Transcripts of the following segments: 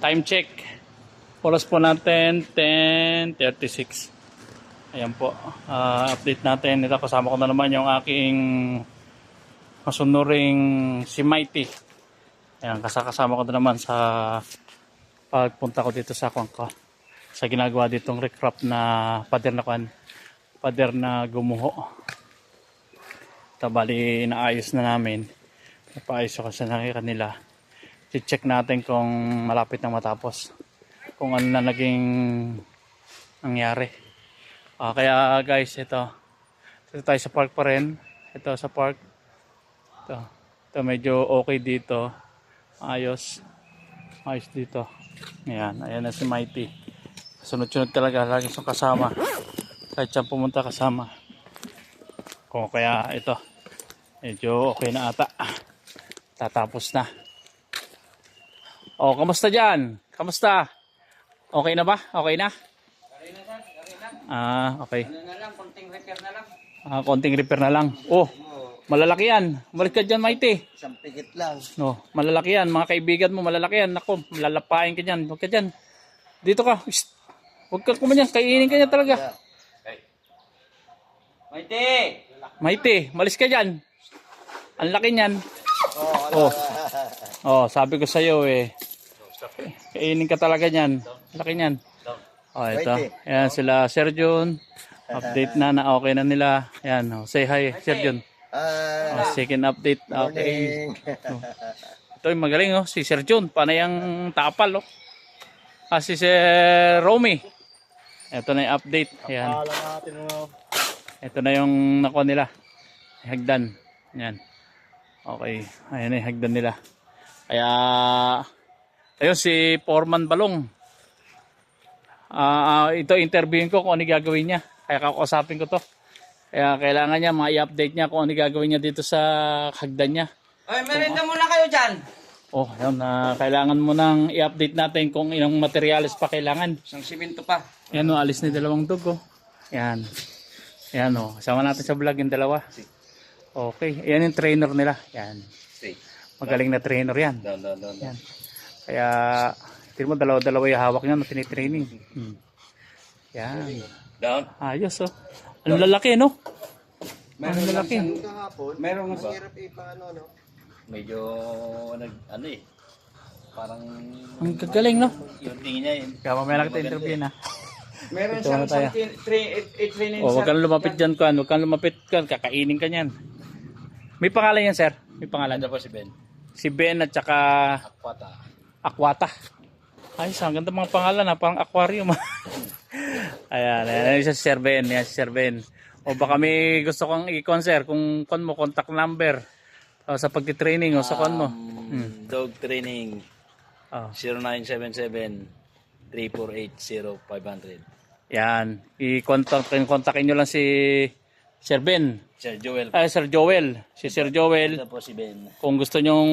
Time check. Oras po natin 10:36. Ayan po. Update natin. Ito, kasama ko na naman yung aking masunuring si Mighty. Ayan, kasama ko na naman sa pagpunta ko dito sa Kwangka. Sa ginagawa ditong recraft na pader na gumuho. Bali, naayos na namin. Napaayos ako sa kanila. I-check natin kung malapit na matapos. Kung ano na naging nangyari. Kaya guys, ito tayo sa park pa rin. Ito sa park. Ito medyo okay dito. Ayos dito. Ayan na si Mighty. Sunod-sunod talaga. Lagi siyang kasama. Kahit siyang pumunta kasama. Kung kaya ito. Medyo okay na ata. Tatapos na. Kamusta dyan? Kamusta? Okay na ba? Okay na? Okay na sir, okay na. Okay. Ano na lang, konting repair na lang. Konting repair na lang. Malalaki yan. Balik ka dyan, Mighty. Isang pikit lang. No, malalaki yan. Mga kaibigan mo, malalaki yan. Naku, malalapain ka dyan. Huwag ka dyan. Dito ka. Shh. Huwag ka kumanyan. Kainin ka niya talaga. Mighty, malis ka dyan. Ang laki niyan. Sabi ko sa'yo kainin ka talaga niyan. Laki niyan. Ito. Ayan sila Sir Jun. Update na okay na nila. Ayan, say hi Sir Jun. Second update. Okay. Ito yung magaling si Sir Jun. Panay ang tapal si Sir Romy. Ito na yung update. Ayan. Ito na yung nakuha nila. Hagdan. Ayan. Okay. Ayan na yung hagdan nila. Kaya ayun si Foreman Balong. Ito interviewin ko kung ano gagawin niya. Kaya kakausapin ko to. Kaya kailangan niya i-update niya kung ano gagawin niya dito sa hagdan niya. Ay, merienda muna kayo dyan. Ayun, kailangan mo nang i-update natin kung ilang materyales pa kailangan. Isang simento pa. Yan alis ni dalawang dog Yan. Yan kasama natin sa vlog yung dalawa. Okay, yan yung trainer nila. Yan. Magaling na trainer yan. Yan. Kaya, tignan mo, dalawa-dalawa yung hawak niya na tinitraining. Yan. Ayos Ang lalaki, no? Ang lalaki. Meron ba? Medyo parang Ang gagaling, no? yung tingin niya Kaya mamaya lang kita interview na. Meron Ito na tayo. siyang training Huwag kang lumapit dyan, Kuan. Huwag kang lumapit, Kuan. Kakainin ka niyan. May pangalan yan, sir? May pangalan? Ano po si Ben? Si Ben at saka Aquata. Aquata. Ay, ang ganda mga pangalan parang aquarium. Ayan, si Sir Ben. Yan si Sir Ben. O baka may gusto kong i-concert kung mo contact number sa pagtitraining o sa mo. Dog training Oh. 0977-348-0500. Yan. Kontakin nyo lang si Sir Ben. Sir Joel. Sir Joel. Si Sir Joel. Ito po si Ben. Kung gusto nyong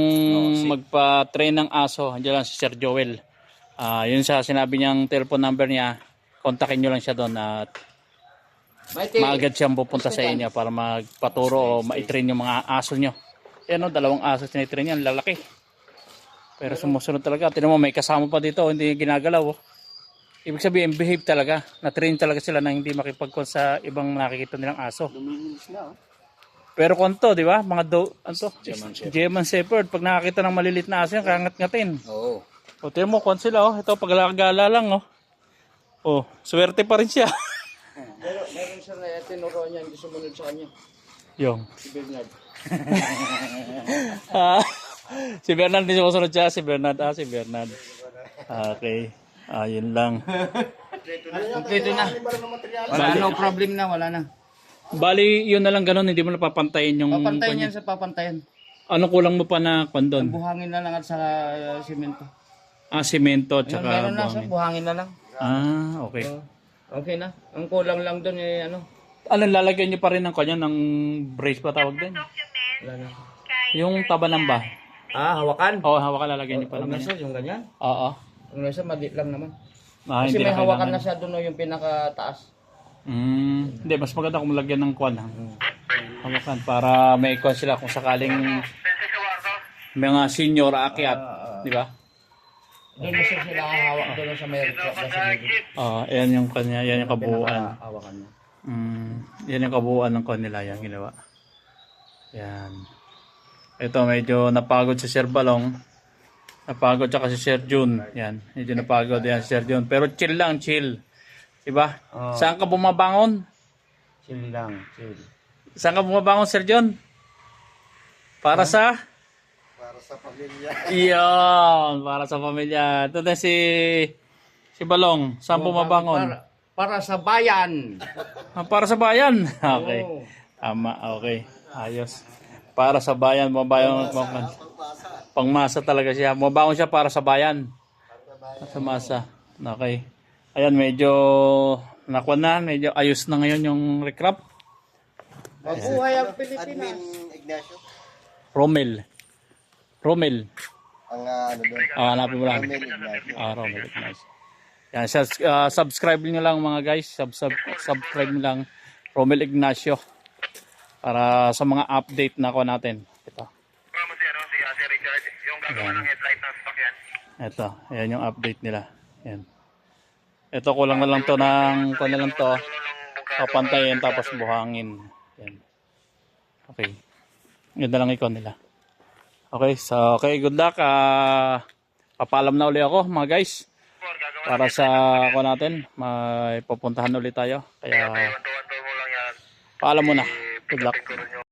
magpa-train ng aso, andyan lang si Sir Joel. Yun sa sinabi niyang telephone number niya, kontakin nyo lang siya doon at maagad siyang pupunta sa inyo para magpaturo o ma-train yung mga aso nyo. Yan dalawang aso tinitrain niya, lalaki. Pero sumusunod talaga. Tinan mo, may kasama pa dito, hindi ginagalaw. Ibig sabihin, behave talaga. Na-train talaga sila na hindi makipagkon sa ibang nakikita nilang aso. Pero konto, di ba? Mga German Shepherd. Pag nakakita ng malilit na aso yan, kangat-ngatin. Oo. Tingnan mo, kon sila. Ito, paglagala lang. Swerte pa rin siya. Meron siya na tinuruan niya, hindi sumunod sa kanya. Yung. Si Bernard. Si Bernard, hindi sumusunod siya. Si Bernard. Si Bernard. Okay. Yun lang. Kompleto na. No problem na, wala na. Bali, yun na lang ganun. Hindi mo napapantayin yung... Papantayan yan sa papantayan. Ano kulang mo pa na kondon? Buhangin na lang at sa simento. Simento at saka Meron na buhangin. buhangin na lang. Okay. Okay na. Ang kulang lang doon Ano, lalagyan nyo pa rin ng kanya ng brace pa tawag din? Wala na. Yung tabanan ba? Hawakan. Hawakan lalagyan nyo pa Huwag naman. na siya, yung ganyan. Oo. Huwag na siya, maliit lang naman. Kasi Hindi may na hawakan kailangan. na siya doon yung pinakataas. Hindi, mas maganda kung lagyan ng kwan. Hawakan para may kwan sila kung sakaling mga senior aakyat. Di ba? Doon na sila hahawak doon sa may rikap na sinigit. Ayan yung kanya, yan yung kabuuan. Hawakan niya. Yan yung kabuuan ng kanila, yan ginawa. Yan. Ito medyo napagod si Sir Balong. Napagod tsaka si Sir Jun. Yan, medyo napagod yan si Sir Jun. Pero chill lang, chill. Diba? Saan ka bumabangon? Chill lang, chill. Saan ka bumabangon, Sir Jun? Para sa? Para sa pamilya. Iyon, para sa pamilya. Ito na si Balong. Saan bumabangon? Para sa bayan. Para sa bayan. Okay. Oo. Tama, okay. Ayos. Para sa bayan, bumabangon. Pangmasa talaga siya. Bumabangon siya para sa bayan. Sa masa. Okay. Ayan, medyo nakuha na. Medyo ayos na ngayon yung recrap. Mabuhay ang Pilipinas. Admin Ignacio. Romel. Ang ano doon. Hanapin mo lang. Romel Ignacio. Romel. Nice. Yan, subscribe nyo lang mga guys. Subscribe nyo lang Romel Ignacio para sa mga update na ko natin. Ito. Ito, ayan yung update nila. Ayan. Ito kulang na lang to ng kulang na lang to. Papantayin tapos buhangin. Ayan. Okay. Ganda lang ikon nila. Okay, so okay, good luck. Papaalam na uli ako mga guys. Para sa ako natin, may pupuntahan ulit tayo. Kaya paalam muna. Good luck.